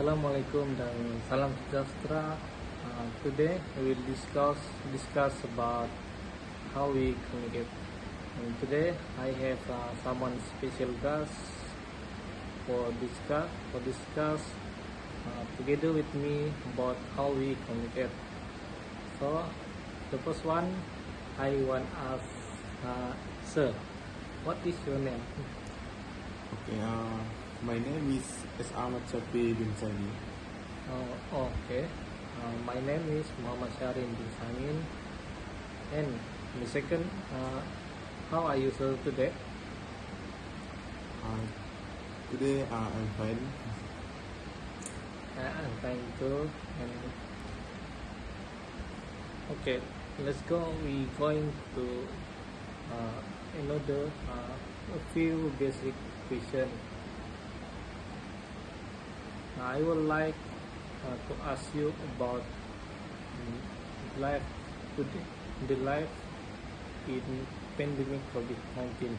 Assalamualaikum dan salam sejahtera. Today we will discuss about how we communicate. And today I have someone special guest for discuss together with me about how we communicate. So the first one I want ask sir, what is your name? Okay, my name is S. Ahmad Shafi bin Sani. Okay. My name is Muhammad Syahrin bin Samin. And the second, how are you sir today? Today I'm fine. I'm fine too. And okay, let's go. We going to another a few basic questions. I would like to ask you about life today, the life in pandemic COVID-19.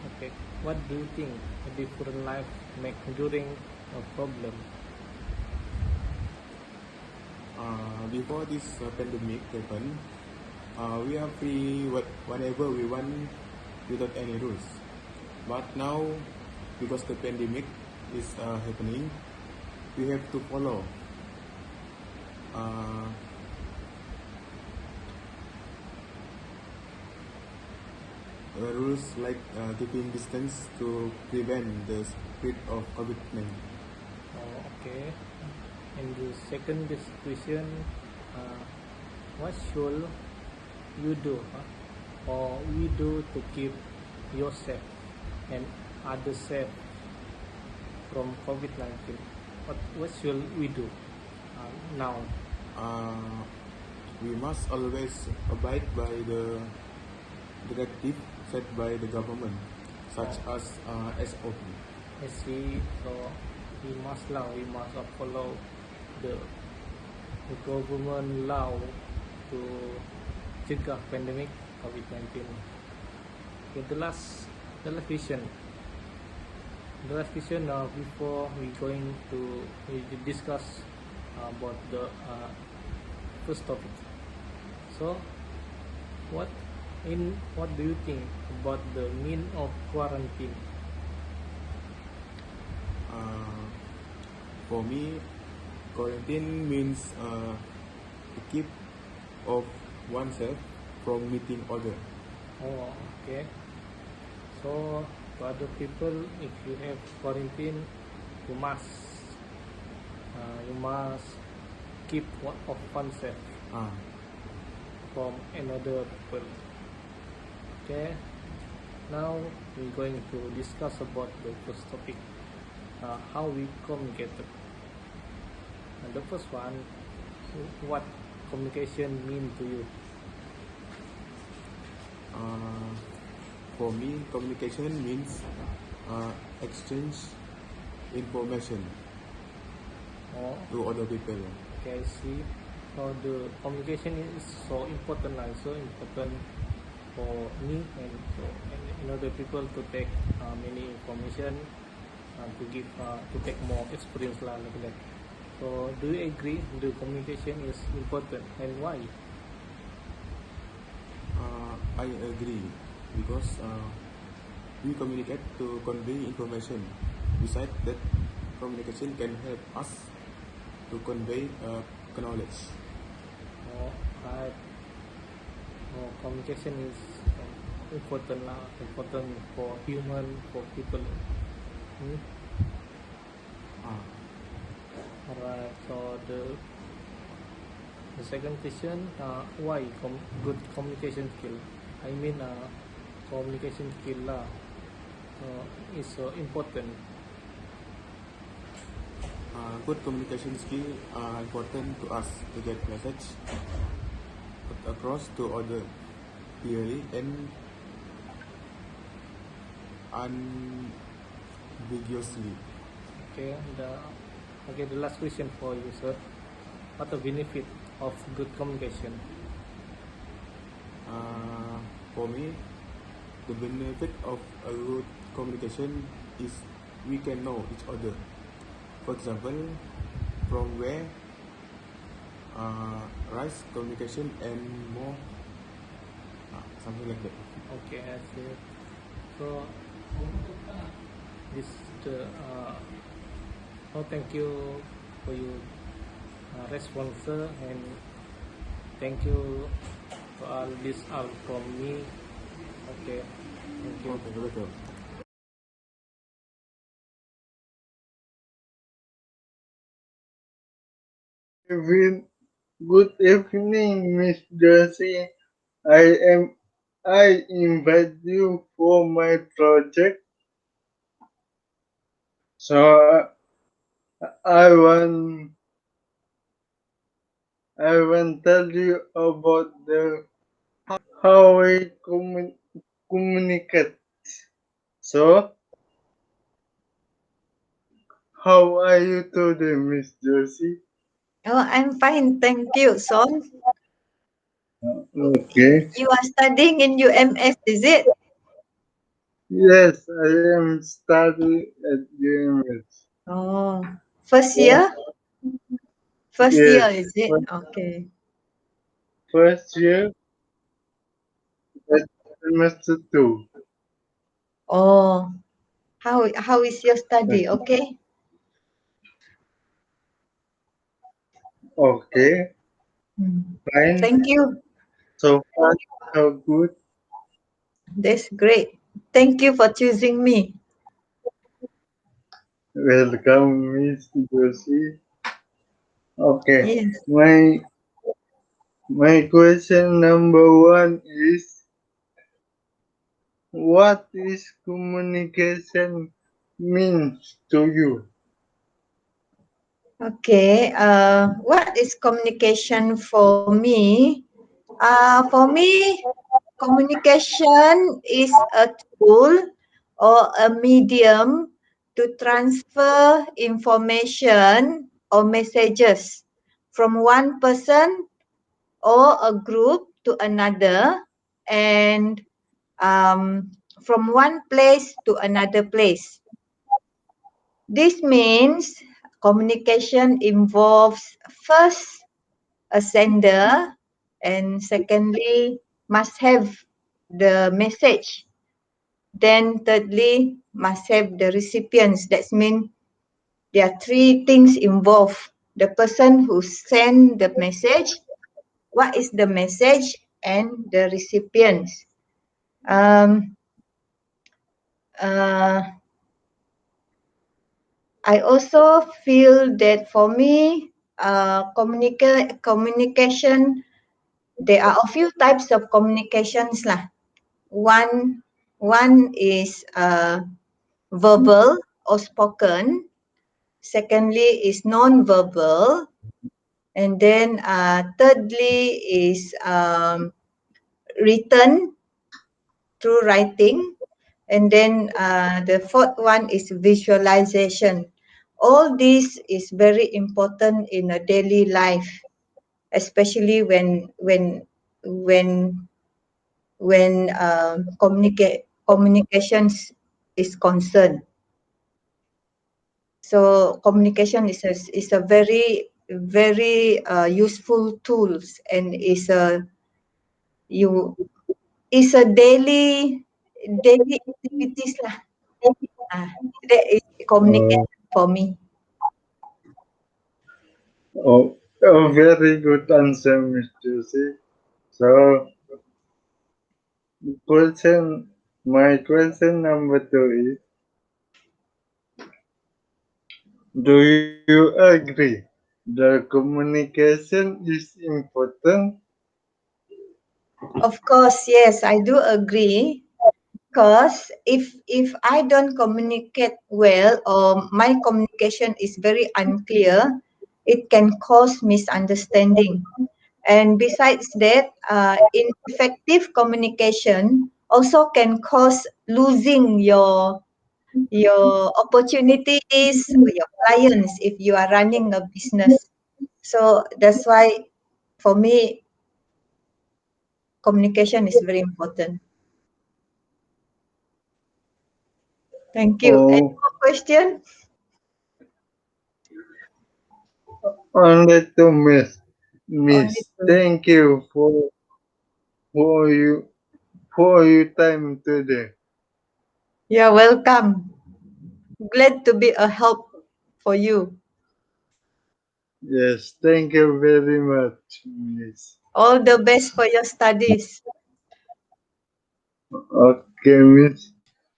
Okay, what do you think a different life make during a problem? Before this pandemic happened, we are free whenever we want without any rules. But now, because the pandemic is happening, we have to follow rules like keeping distance to prevent the spread of COVID-19. Okay. And the second question, what should you do or we do to keep yourself and others safe from COVID-19? What should we do now? We must always abide by the directive set by the government, such as SOP. I see. So we must follow the government law to cegah pandemic COVID-19. Okay, the last question. Before we going to discuss about the first topic. So, what do you think about the mean of quarantine? For me, quarantine means to keep off oneself from meeting others. Oh, okay. So, to other people, if you have quarantine, you must keep one of oneself from another people. Okay. Now we're going to discuss about the first topic, how we communicate. And the first one, what communication mean to you? For me, communication means exchange information to other people. Okay, I see. So the communication is so important, for me and other people to take many information to take more experience like that. So do you agree the communication is important and why? I agree because we communicate to convey information. Besides that, communication can help us to convey knowledge. Right. Communication is important for human, for people. Alright. So the second question, why good communication skill? I mean, communication skill is so important. Good communication skills are important to us to get message across to others clearly and unambiguously. Okay. The last question for you, sir. What the benefit of good communication? For me, the benefit of a good communication is we can know each other For example, from where, rice, communication, and more, something like that. Okay, I see. So this the oh, thank you for your response, sir, and thank you for all this all from me. Okay, thank you. Okay, welcome. Good evening, Miss Josie. I am I invite you for my project. So I want tell you about the how we communicate. So how are you today, Miss Josie? Oh, I'm fine, thank you, Son. Okay. You are studying in UMS, is it? Yes, I am studying at UMS. Oh, first year? First year, Yes, is it? Okay. first year at semester 2. Oh, how is your study? Okay. Okay, Hmm. fine. Thank you. So far, so good. That's great. Thank you for choosing me. Welcome, Miss Josie. Okay, Yes. my question number one is, what is communication means to you? Okay. What is communication for me? For me, communication is a tool or a medium to transfer information or messages from one person or a group to another, and from one place to another place. This means communication involves first a sender, and secondly must have the message, then thirdly must have the recipients. That means there are three things involved: the person who sent the message, what is the message, and the recipients. um, uh, I also feel that for me, communication, there are a few types of communications lah. One is verbal or spoken. Secondly is non-verbal, and then thirdly is written, through writing, and then the fourth one is visualization. All this is very important in a daily life, especially when communications is concerned. So communication is a very useful tools, and you is a daily activities lah. Ah, that is Uh, communication for me. a very good answer, Miss Josie. So, my question number two is, do you agree the communication is important? Of course, yes, I do agree. Because if I don't communicate well, or my communication is very unclear, it can cause misunderstanding. And besides that, ineffective communication also can cause losing your opportunities or your clients if you are running a business. So that's why for me communication is very important. Thank you. Any Oh, more question? Only to Only Miss. two. Thank you for you for your time today. You're welcome. Glad to be a help for you. Yes, thank you very much, Miss. All the best for your studies. Okay, Miss.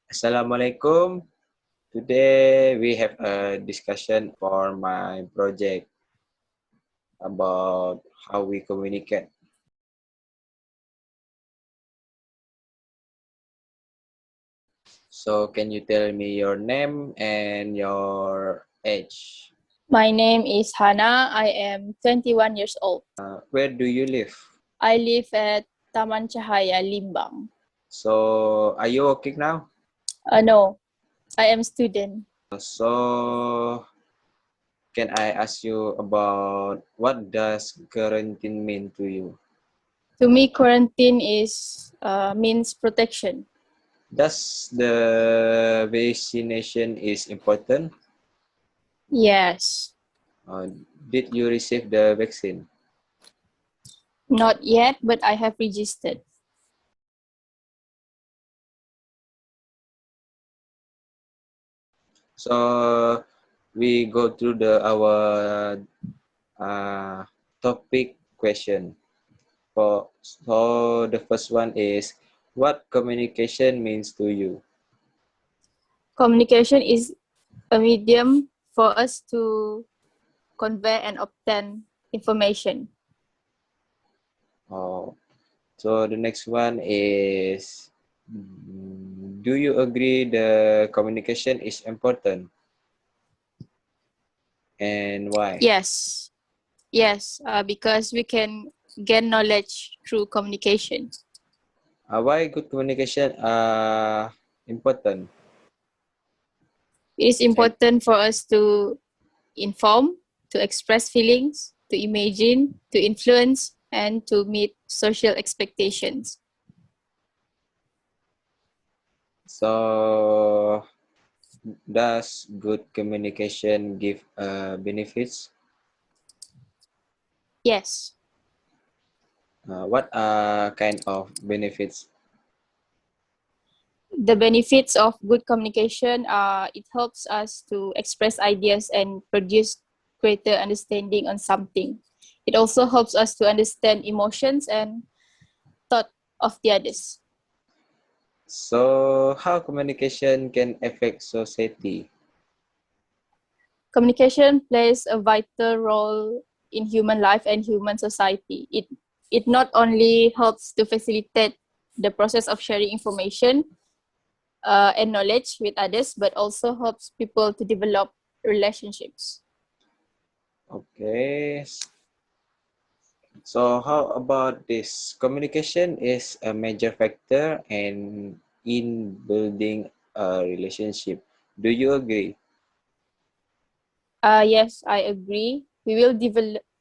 Assalamualaikum. Today we have a discussion for my project about how we communicate. So can you tell me your name and your age? My name is Hana. I am 21 years old. Where do you live? I live at Taman Cahaya, Limbang. So are you working now? No, I am student. So can I ask you about what does quarantine mean to you? To me, quarantine is means protection. Does the vaccination is important? Yes, Uh, did you receive the vaccine? not yet, but I have registered. So we go through our topic question. So the first one is, what communication means to you? Communication is a medium for us to convey and obtain information. Oh, so the next one is, do you agree the communication is important, and why? Yes, yes, because we can gain knowledge through communication. Why good communication important? It is And important for us to inform, to express feelings, to imagine, to influence, and to meet social expectations. so does good communication give benefits? Yes, What are kind of benefits? the benefits of good communication are it helps us to express ideas and produce greater understanding on something. It also helps us to understand emotions and thought of the others. So how communication can affect society? Communication plays a vital role in human life and human society. It not only helps to facilitate the process of sharing information and knowledge with others, but also helps people to develop relationships. Okay. So how about this? Communication is a major factor in building a relationship. Do you agree? Yes, I agree. We will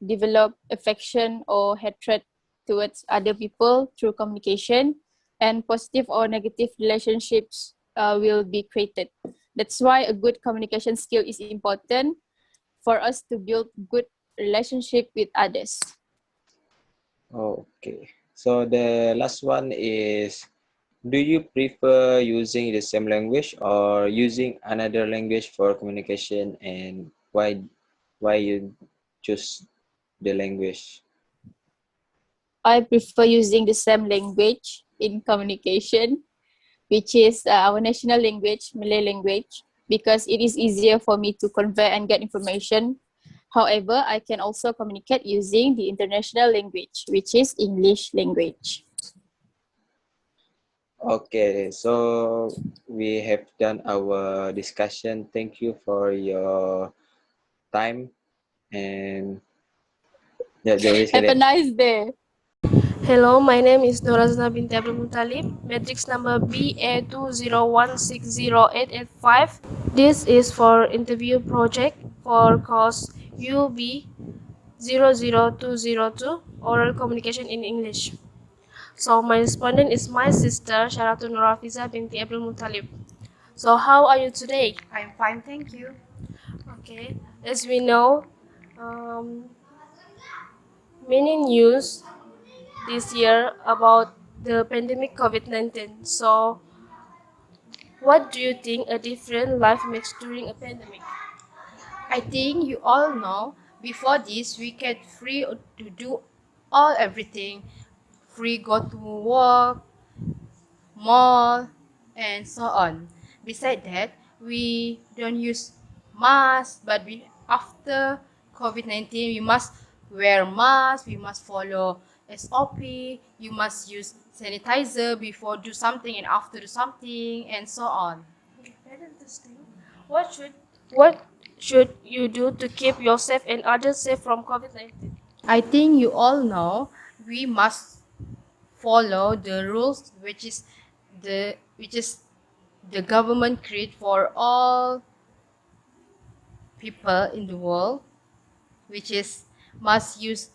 develop affection or hatred towards other people through communication, and positive or negative relationships will be created. That's why a good communication skill is important for us to build good relationship with others. Okay. So the last one is, do you prefer using the same language or using another language for communication, and why you choose the language? I prefer using the same language in communication, which is our national language, Malay language, because it is easier for me to convey and get information. However, I can also communicate using the international language, which is English language. Okay, so we have done our discussion. Thank you for your time, and ya jauh Have a sekali. nice day. Hello, my name is Norazna binti Abdul Muttalib, matrix number BA201608885. This is for interview project for course UB00202, oral communication in English. So my respondent is my sister Sharatun Nurafiza binti Abdul Muttalib. So how are you today? I'm fine, thank you. Okay, as we know, Um, Many news this year about the pandemic COVID-19. So, what do you think a different life makes during a pandemic? I think you all know before this we get free to do all everything. Free go to work, mall, and so on. Besides that, we don't use mask, but after COVID-19 we must wear mask, we must follow SOP, you must use sanitizer before do something and after do something and so on. Okay, very interesting. What should what should you do to keep yourself and others safe from COVID-19? I think you all know we must follow the rules which is the government create for all people in the world, which is must use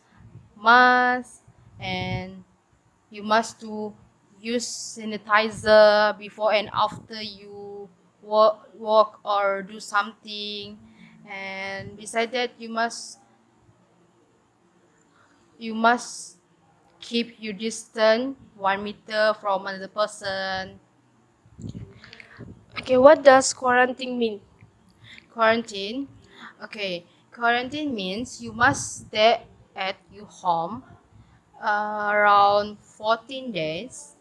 mask and you must to use sanitizer before and after you walk or do something, and beside that you must keep your distance 1 meter from another person. Okay, what does quarantine mean? Quarantine. Okay, quarantine means you must stay at your home around 14 days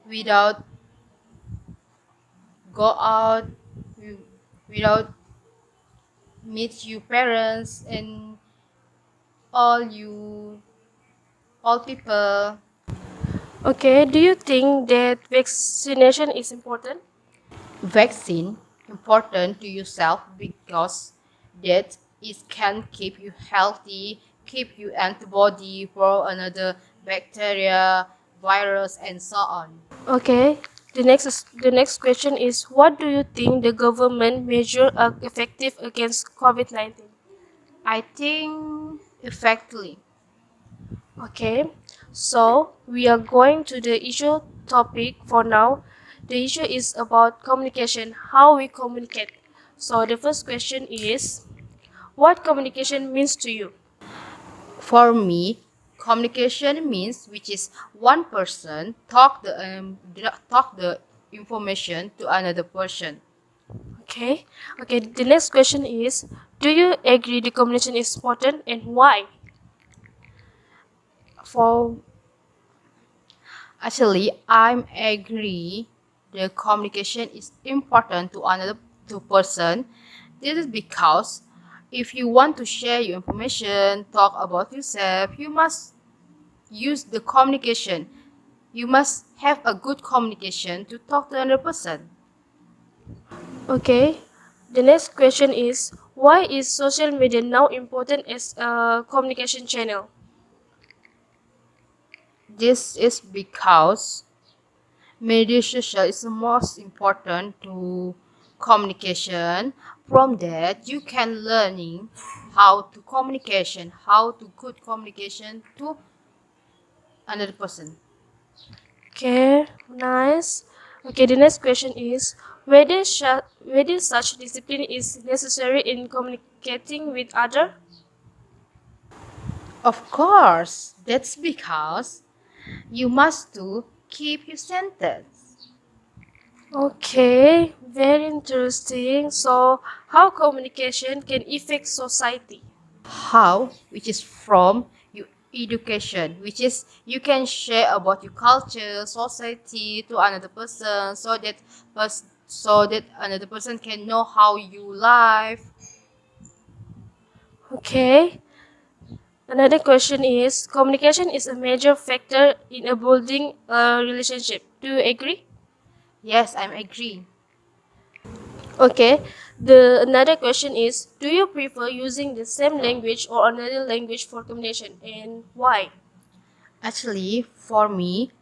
without go out, wi- without meet your parents and all you all people. Okay, do you think that vaccination is important? Vaccine important to yourself because that it can keep you healthy, keep you antibody for another bacteria, virus, and so on. Okay, the next question is what do you think the government measure are effective against COVID-19? I think effectively. Okay, so we are going to the issue topic for now. The issue is about communication, how we communicate. So the first question is what communication means to you? For me, communication means which is one person talk the information to another person. Okay, okay, the next question is do you agree the communication is important and why? For actually, I'm agree the communication is important to another two person. This is because if you want to share your information, talk about yourself, you must use the communication. You must have a good communication to talk to another person. Okay, the next question is why is social media now important as a communication channel? This is because media social is the most important to communication. From that, you can learning how to good communication to another person. Okay, nice. Okay, the next question is whether such discipline is necessary in communicating with other. Of course, that's because you must to keep your sentence. Okay, very interesting. So, how communication can affect society? How, which is from your education, which is you can share about your culture, society to another person so that another person can know how you live. Okay, another question is communication is a major factor in a building a relationship. Do you agree? Yes, I'm agree. Okay, the another question is do you prefer using the same language or another language for communication and why? Actually, for me,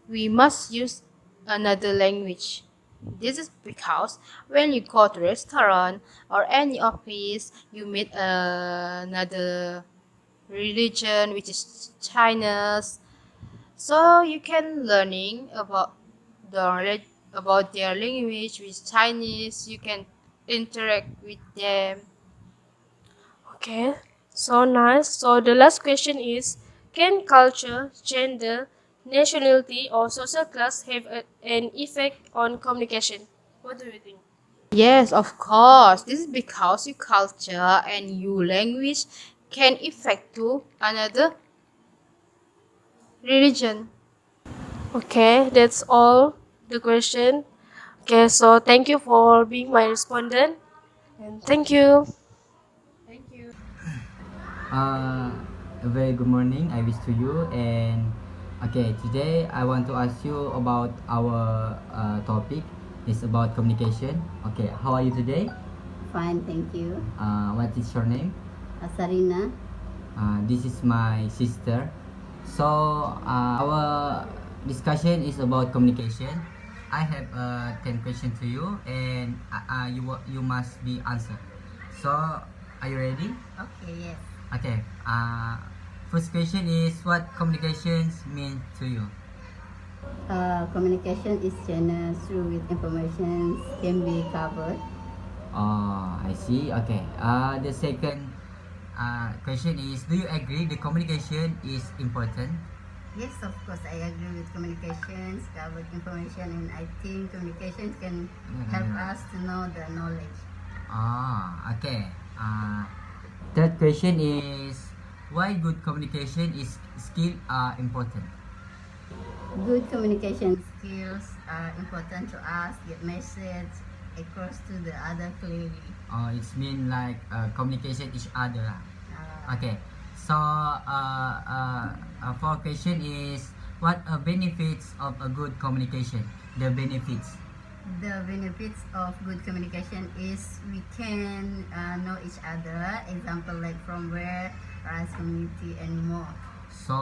we must use another language. This is because when you go to restaurant or any office, you meet another religion which is Chinese, so you can learning about their language with Chinese. You can interact with them. Okay, so nice. So the last question is, can culture, gender, nationality, or social class have an effect on communication? What do you think? Yes, of course. This is because your culture and your language can affect to another religion. Okay, that's all the question. Okay, so thank you for being my respondent and thank you. Thank you. A very good morning I wish to you. And okay, today I want to ask you about our topic. It's about communication. Okay, how are you today? Fine, thank you. What is your name? Asarina. This is my sister. So our discussion is about communication. I have 10 questions to you, and you must be answered. So are you ready? Okay, yes. Okay. First question is, what communications mean to you? Communication is channel through which information can be covered. Oh, I see. Okay. The second question is, do you agree the communication is important? Yes, of course, I agree with communications, covered information, and I think communications can help us to know the knowledge. Okay. Third question is, why good communication is skill are important? Good communication skills are important to us, get message across to the other clearly. It's mean like communication each other. Uh, Okay. So fourth question is, what are benefits of a good communication? The benefits. The benefits of good communication is we can know each other. Example like from where, rice community, and more. So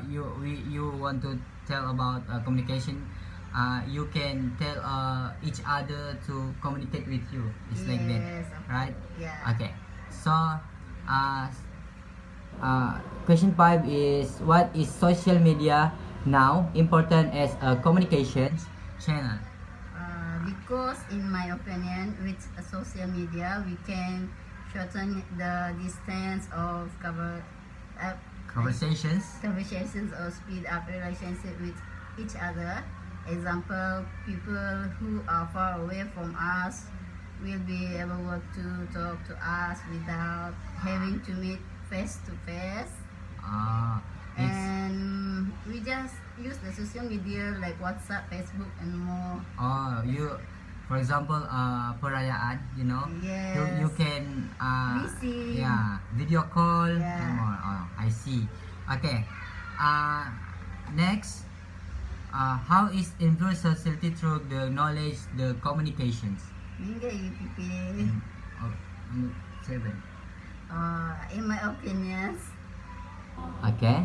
you want to tell about communication. You can tell each other to communicate with you. It's like that, Yes, right? yeah. Okay. So question 5 is, what is social media now important as a communications channel? Because in my opinion, with social media, we can shorten the distance of conversations or speed up relationship with each other. Example, people who are far away from us will be able to talk to us without having to meet face to face. It's And we just use the social media like WhatsApp, Facebook, and more. for example, perayaan, you Yes. can Busy. video call and Yeah. more. I see. Okay. Next, how is influence society through the knowledge, the communications? Mingga UPP. Oh, number 7. In my opinions, Okay.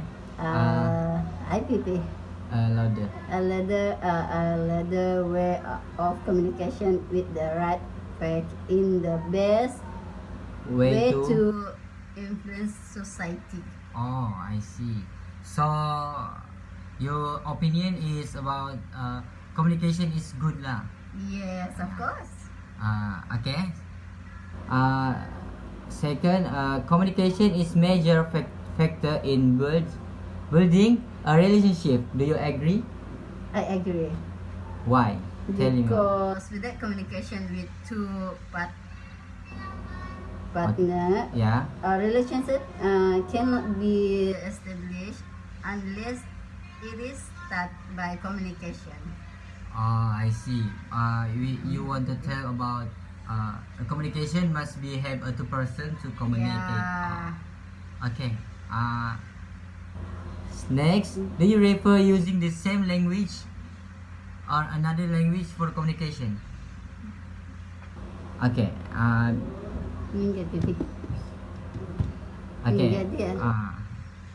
IPP. Louder. A ladder way of communication with the right fact in the best way to influence society. Oh, I see. So your opinion is about communication is good lah. Yes, of course. Okay. Second, communication is major factor in building a relationship. Do you agree? I agree. Why? Tell me. Because without communication with two partner, Yeah. a relationship cannot be established unless it is start by communication. I see. You want to tell about a communication must be have a two person to communicate. Yeah. Okay. Next, do you prefer using the same language or another language for communication? Okay. Mingga pipi. Okay. Mingga dia.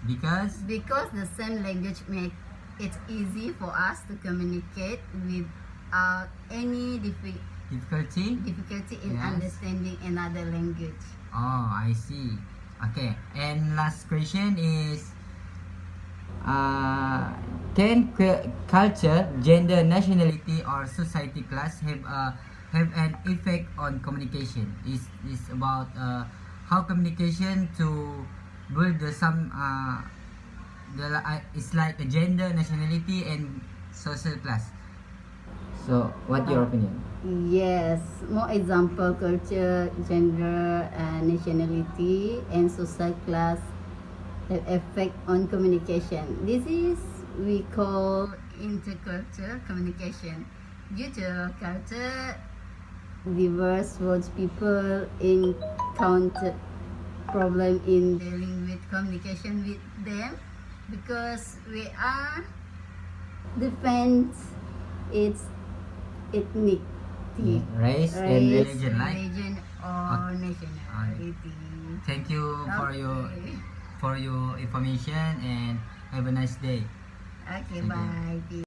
Because Because the same language make it easy for us to communicate without any difficulty. difficulty in Yes. understanding another language. Oh, I see. Okay. And last question is, can culture, gender, nationality, or society class have an effect on communication? Is about how communication to build it's like a gender, nationality, and social class. So, what your opinion? Yes, more example culture, gender, nationality, and social class have effect on communication. This is we call intercultural communication. Due to culture, diverse words people encounter problem in dealing with communication with them because we are different. It's ethnic, Race and religion, right? religion, or nationality. Thank you for your information and have a nice day. Okay, Thank you. bye.